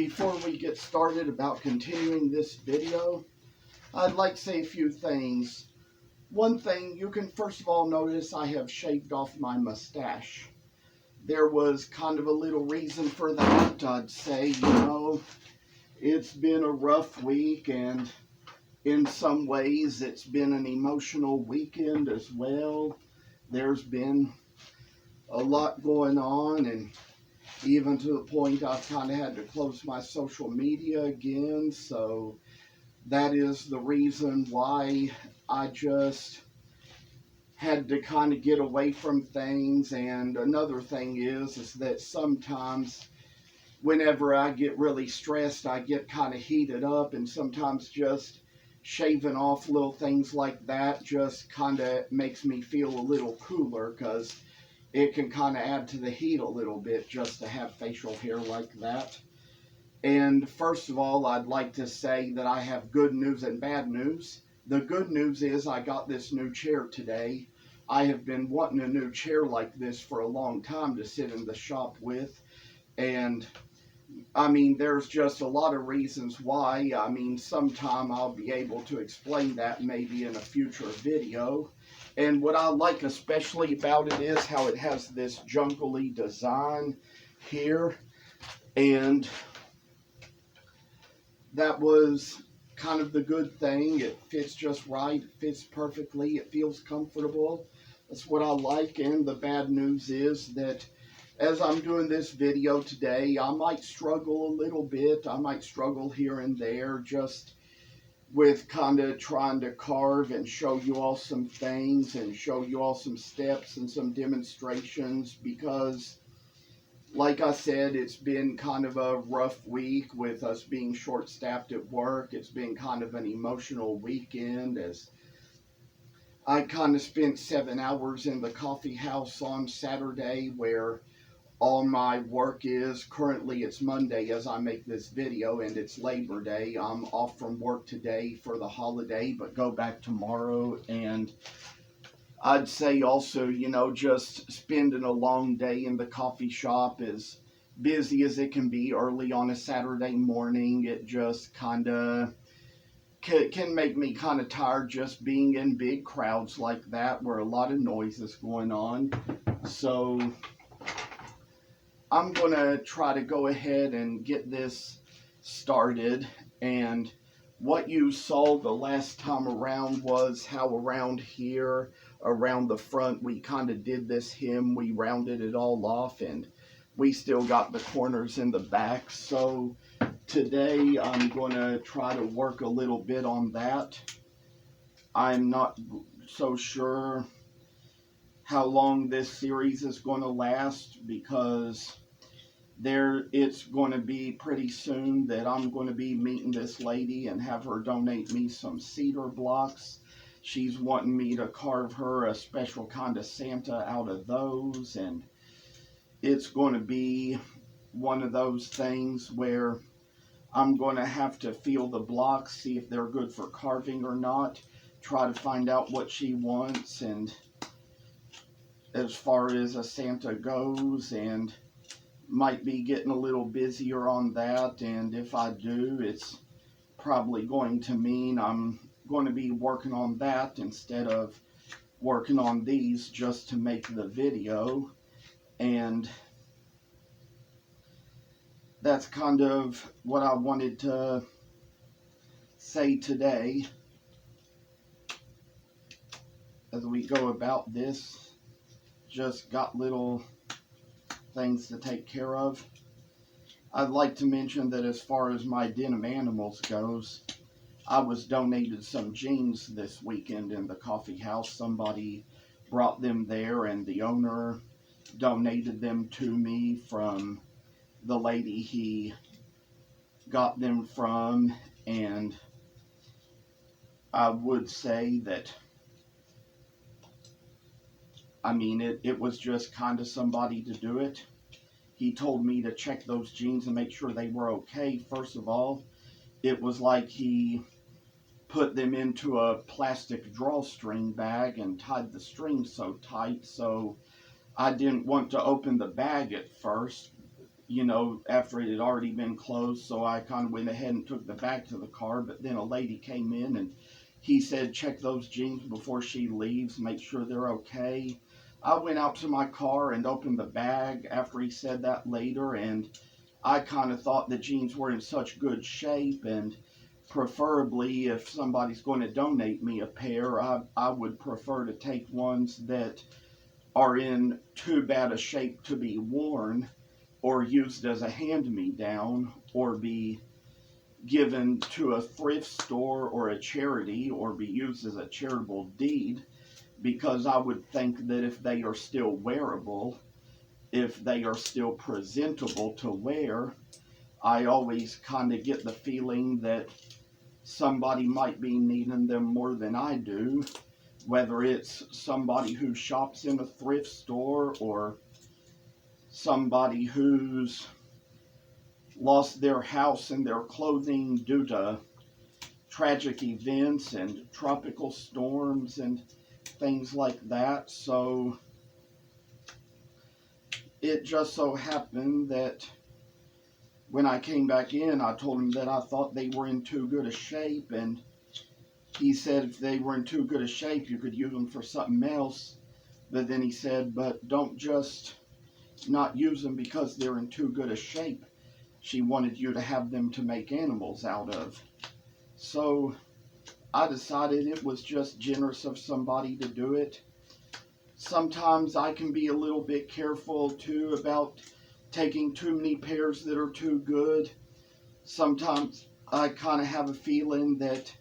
Before we get started about continuing this video, I'd like to say a few things. One thing, you can first of all notice I have shaved off my mustache. There was kind of a little reason for that. I'd say, it's been a rough week, and in some ways it's been an emotional weekend as well. There's been a lot going on, and even to the point I've kind of had to close my social media again. So that is the reason why I just had to kind of get away from things. And another thing is that sometimes whenever I get really stressed, I get kind of heated up, and sometimes just shaving off little things like that just kind of makes me feel a little cooler, because it can kind of add to the heat a little bit just to have facial hair like that. And first of all, I'd like to say that I have good news and bad news. The good news is I got this new chair today. I have been wanting a new chair like this for a long time to sit in the shop with. And I mean, there's just a lot of reasons why. I mean, sometime I'll be able to explain that maybe in a future video. And what I like especially about it is how it has this jungly design here. And that was kind of the good thing. It fits just right. It fits perfectly. It feels comfortable. That's what I like. And the bad news is that as I'm doing this video today, I might struggle a little bit. I might struggle here and there just with kind of trying to carve and show you all some things and show you all some steps and some demonstrations, because like I said, it's been kind of a rough week with us being short-staffed at work. It's been kind of an emotional weekend, as I kind of spent 7 hours in the coffee house on Saturday, where all my work is. Currently it's Monday as I make this video, and it's Labor Day. I'm off from work today for the holiday, but go back tomorrow. And I'd say also, just spending a long day in the coffee shop, as busy as it can be early on a Saturday morning, it just kind of can make me kind of tired just being in big crowds like that where a lot of noise is going on. So I'm going to try to go ahead and get this started. And what you saw the last time around was how around here, around the front, we kind of did this hem. We rounded it all off, and we still got the corners in the back. So today I'm going to try to work a little bit on that. I'm not so sure how long this series is going to last, because it's going to be pretty soon that I'm going to be meeting this lady and have her donate me some cedar blocks. She's wanting me to carve her a special kind of Santa out of those, and it's going to be one of those things where I'm going to have to feel the blocks, see if they're good for carving or not, try to find out what she wants, and as far as a Santa goes, and might be getting a little busier on that. And if I do, it's probably going to mean I'm going to be working on that instead of working on these just to make the video. And that's kind of what I wanted to say today as we go about this. Just got little things to take care of. I'd like to mention that as far as my denim animals goes, I was donated some jeans this weekend in the coffee house. Somebody brought them there, and the owner donated them to me from the lady he got them from. And I would say that, I mean, it was just kind of somebody to do it. He told me to check those jeans and make sure they were okay. First of all, it was like he put them into a plastic drawstring bag and tied the string so tight, so I didn't want to open the bag at first, you know, after it had already been closed. So I kind of went ahead and took the bag to the car. But then a lady came in and he said, check those jeans before she leaves, make sure they're okay. I went out to my car and opened the bag after he said that later, and I kind of thought the jeans were in such good shape, and preferably if somebody's going to donate me a pair, I would prefer to take ones that are in too bad a shape to be worn or used as a hand-me-down or be given to a thrift store or a charity or be used as a charitable deed, because I would think that if they are still wearable, if they are still presentable to wear, I always kind of get the feeling that somebody might be needing them more than I do, whether it's somebody who shops in a thrift store or somebody who's lost their house and their clothing due to tragic events and tropical storms and things like that. So it just so happened that when I came back in, I told him that I thought they were in too good a shape, and he said if they were in too good a shape, you could use them for something else. But then he said, but don't just not use them because they're in too good a shape. She wanted you to have them to make animals out of. So I decided it was just generous of somebody to do it. Sometimes I can be a little bit careful too about taking too many pairs that are too good. Sometimes I kind of have a feeling that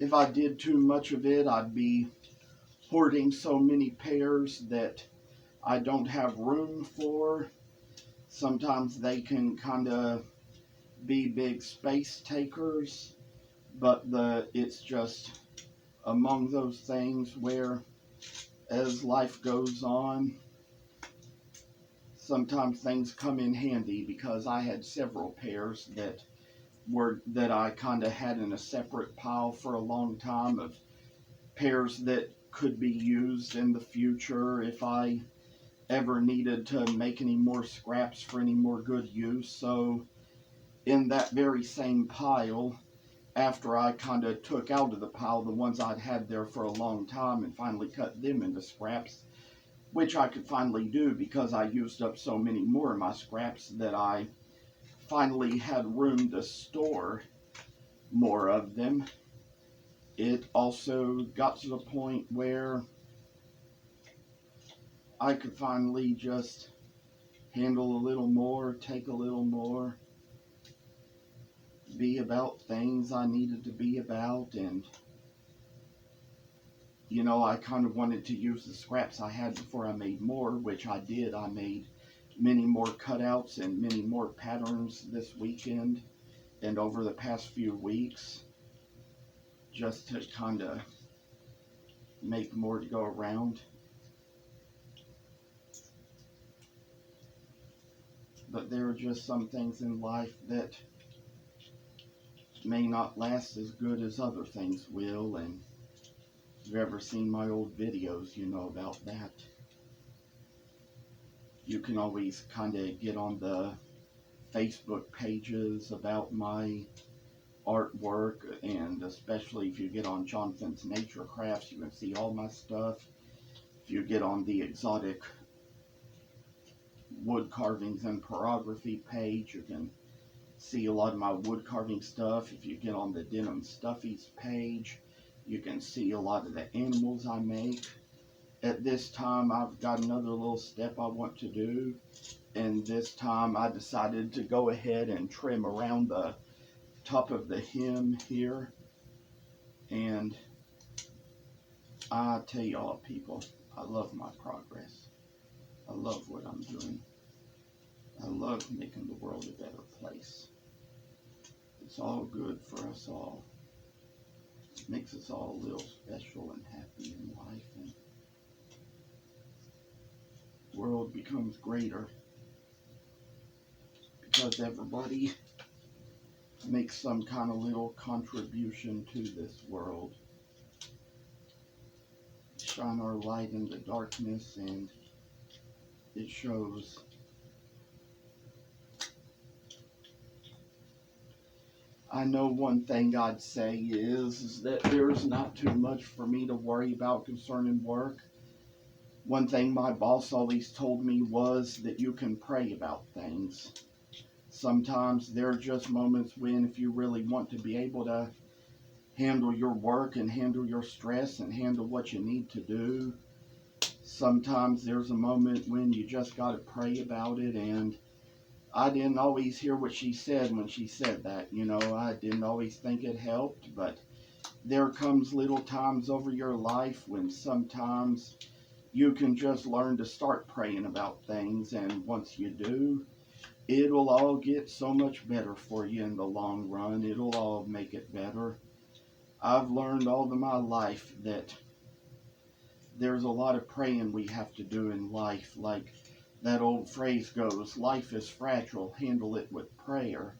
if I did too much of it, I'd be hoarding so many pairs that I don't have room for. Sometimes they can kind of be big space takers, but it's just among those things where as life goes on, sometimes things come in handy, because I had several pairs that I kind of had in a separate pile for a long time, of pairs that could be used in the future if I ever needed to make any more scraps for any more good use. So in that very same pile, after I kind of took out of the pile the ones I'd had there for a long time and finally cut them into scraps, which I could finally do because I used up so many more of my scraps that I finally had room to store more of them. It also got to the point where I could finally just handle a little more, take a little more, be about things I needed to be about. And you know, I kind of wanted to use the scraps I had before I made more, which I did. I made many more cutouts and many more patterns this weekend and over the past few weeks, just to kind of make more to go around. But there are just some things in life that may not last as good as other things will, and if you've ever seen my old videos, you know about that. You can always kind of get on the Facebook pages about my artwork, and especially if you get on Jonathan's Nature Crafts, you can see all my stuff. If you get on the Exotic Wood Carvings and Porography page, you can see a lot of my wood carving stuff. If you get on the Denim Stuffies page, you can see a lot of the animals I make. At this time, I've got another little step I want to do, and this time I decided to go ahead and trim around the top of the hem here. And I tell y'all, people, I love my progress. I love what I'm doing. I love making the world a better place. It's all good for us all. It makes us all a little special and happy in life, and the world becomes greater because everybody makes some kind of little contribution to this world. Shine our light in the darkness, and it shows. I know one thing I'd say is that there's not too much for me to worry about concerning work. One thing my boss always told me was that you can pray about things. Sometimes there are just moments when, if you really want to be able to handle your work and handle your stress and handle what you need to do, sometimes there's a moment when you just got to pray about it. And I didn't always hear what she said when she said that. I didn't always think it helped, but there comes little times over your life when sometimes you can just learn to start praying about things, and once you do, it'll all get so much better for you in the long run. It'll all make it better. I've learned all of my life that there's a lot of praying we have to do in life. Like that old phrase goes, life is fragile, handle it with prayer.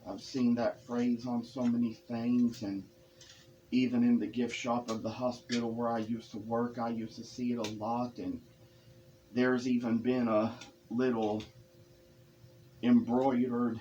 I've seen that phrase on so many things, and even in the gift shop of the hospital where I used to work, I used to see it a lot. And there's even been a little embroidered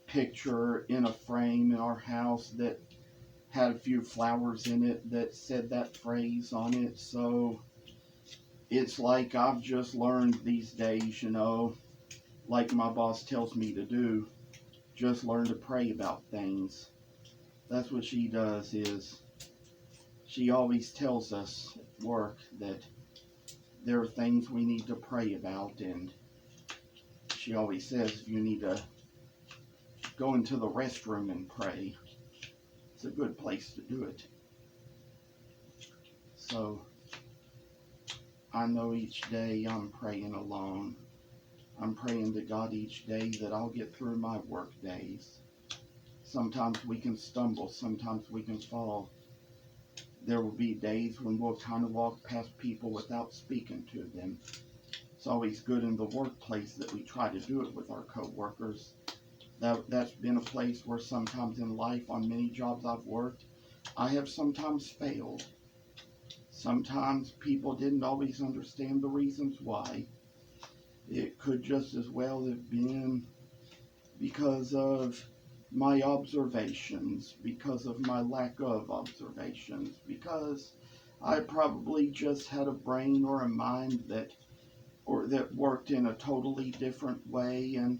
picture in a frame in our house that had a few flowers in it that said that phrase on it. So it's like I've just learned these days, like my boss tells me to do, just learn to pray about things. That's what she does. Is she always tells us at work that there are things we need to pray about, and she always says you need to go into the restroom and pray. It's a good place to do it. So I know each day I'm praying along. I'm praying to God each day that I'll get through my work days. Sometimes we can stumble, sometimes we can fall. There will be days when we'll kind of walk past people without speaking to them. It's always good in the workplace that we try to do it with our coworkers. That's been a place where sometimes in life, on many jobs I've worked, I have sometimes failed. Sometimes people didn't always understand the reasons why. It could just as well have been because of my observations, because of my lack of observations, because I probably just had a brain or a mind that worked in a totally different way, and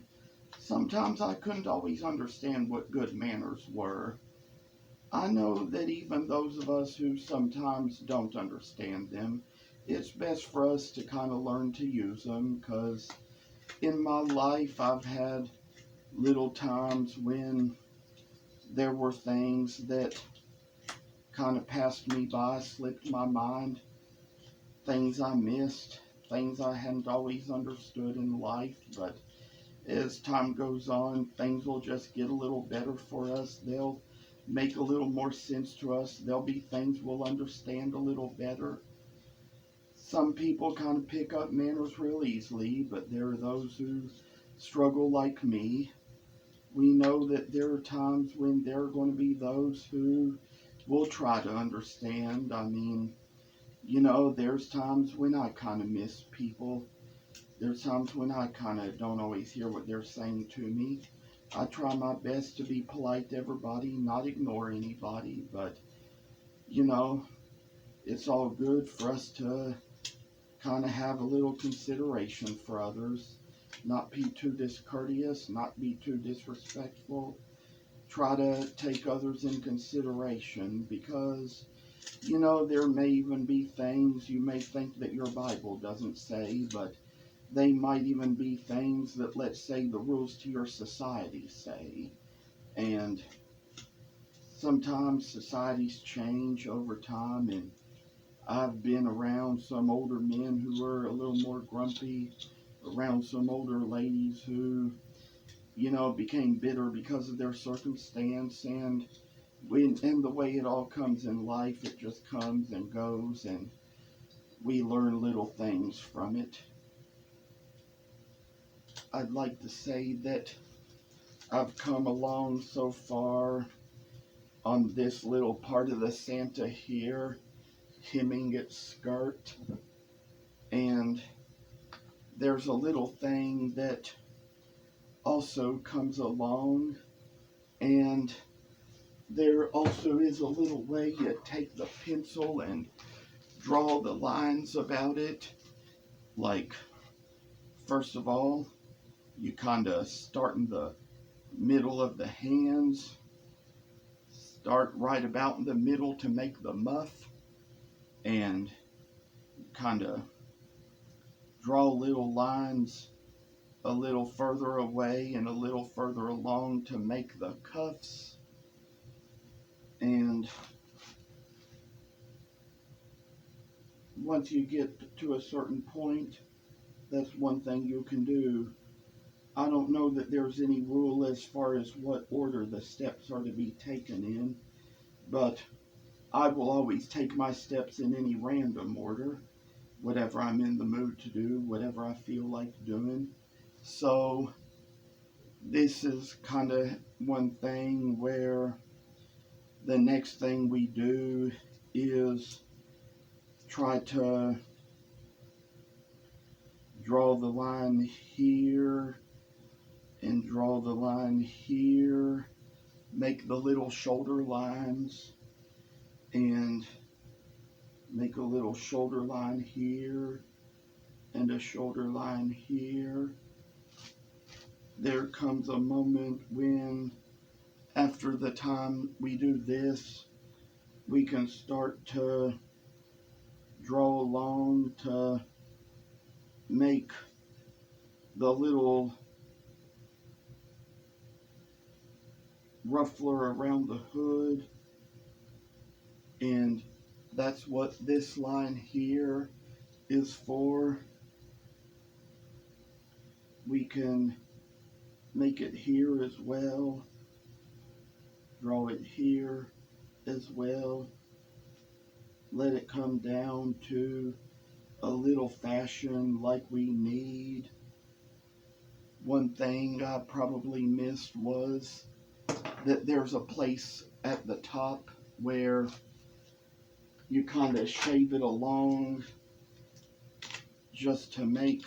sometimes I couldn't always understand what good manners were. I know that even those of us who sometimes don't understand them, it's best for us to kind of learn to use them, because in my life I've had little times when there were things that kind of passed me by, slipped my mind, things I missed, things I hadn't always understood in life. But as time goes on, things will just get a little better for us. They'll make a little more sense to us. There'll be things we'll understand a little better. Some people kind of pick up manners real easily, but there are those who struggle like me. We know that there are times when there are going to be those who will try to understand. I mean, there's times when I kind of miss people. There's times when I kind of don't always hear what they're saying to me. I try my best to be polite to everybody, not ignore anybody, but, it's all good for us to kind of have a little consideration for others, not be too discourteous, not be too disrespectful. Try to take others in consideration, because, there may even be things you may think that your Bible doesn't say, but they might even be things that, let's say, the rules to your society say. And sometimes societies change over time, and I've been around some older men who were a little more grumpy, around some older ladies who, became bitter because of their circumstance. And the way it all comes in life, it just comes and goes, and we learn little things from it. I'd like to say that I've come along so far on this little part of the Santa here, hemming its skirt, and there's a little thing that also comes along, And there also is a little way you take the pencil and draw the lines about it. Like, first of all, you kind of start in the middle of the hands, start right about in the middle to make the muff, and kind of draw little lines a little further away and a little further along to make the cuffs. And once you get to a certain point, that's one thing you can do. I don't know that there's any rule as far as what order the steps are to be taken in, but I will always take my steps in any random order, whatever I'm in the mood to do, whatever I feel like doing. So this is kind of one thing where the next thing we do is try to draw the line here and draw the line here, make the little shoulder lines, and make a little shoulder line here and a shoulder line here. There comes a moment when, after the time we do this, we can start to draw along to make the little ruffler around the hood, and that's what this line here is for. We can make it here as well, draw it here as well, let it come down to a little fashion like we need. One thing I probably missed was that there's a place at the top where you kind of shave it along just to make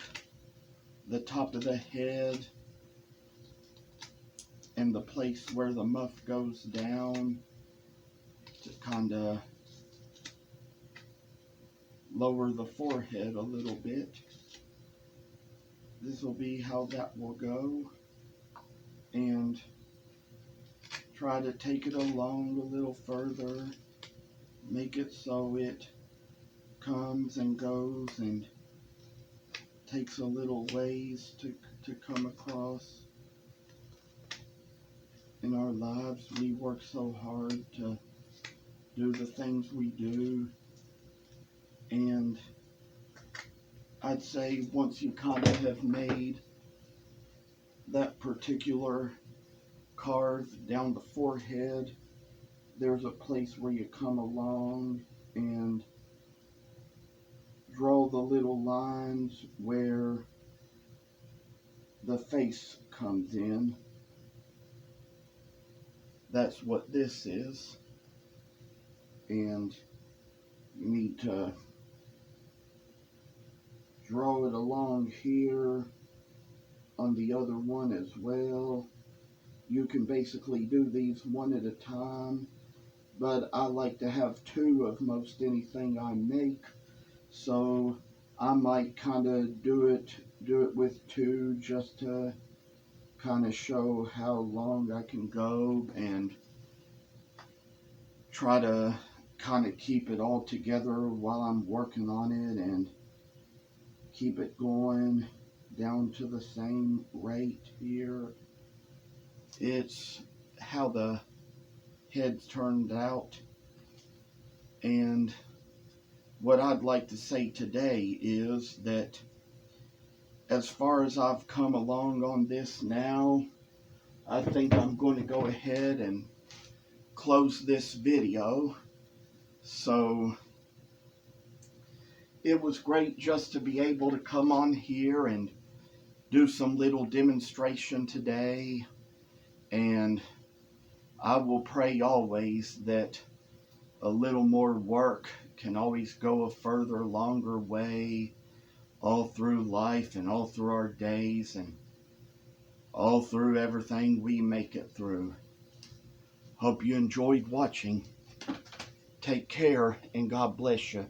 the top of the head and the place where the muff goes down to kind of lower the forehead a little bit. This will be how that will go, and try to take it along a little further, make it so it comes and goes and takes a little ways to come across. In our lives, we work so hard to do the things we do, and I'd say once you kind of have made that particular carve down the forehead, there's a place where you come along and draw the little lines where the face comes in. That's what this is, and you need to draw it along here on the other one as well. You can basically do these one at a time, but I like to have two of most anything I make, so I might kind of do it with two just to kind of show how long I can go and try to kind of keep it all together while I'm working on it and keep it going down to the same rate here. It's how the head's turned out, and what I'd like to say today is that as far as I've come along on this now, I think I'm going to go ahead and close this video. So it was great just to be able to come on here and do some little demonstration today, and I will pray always that a little more work can always go a further, longer way all through life and all through our days and all through everything we make it through. Hope you enjoyed watching. Take care and God bless you.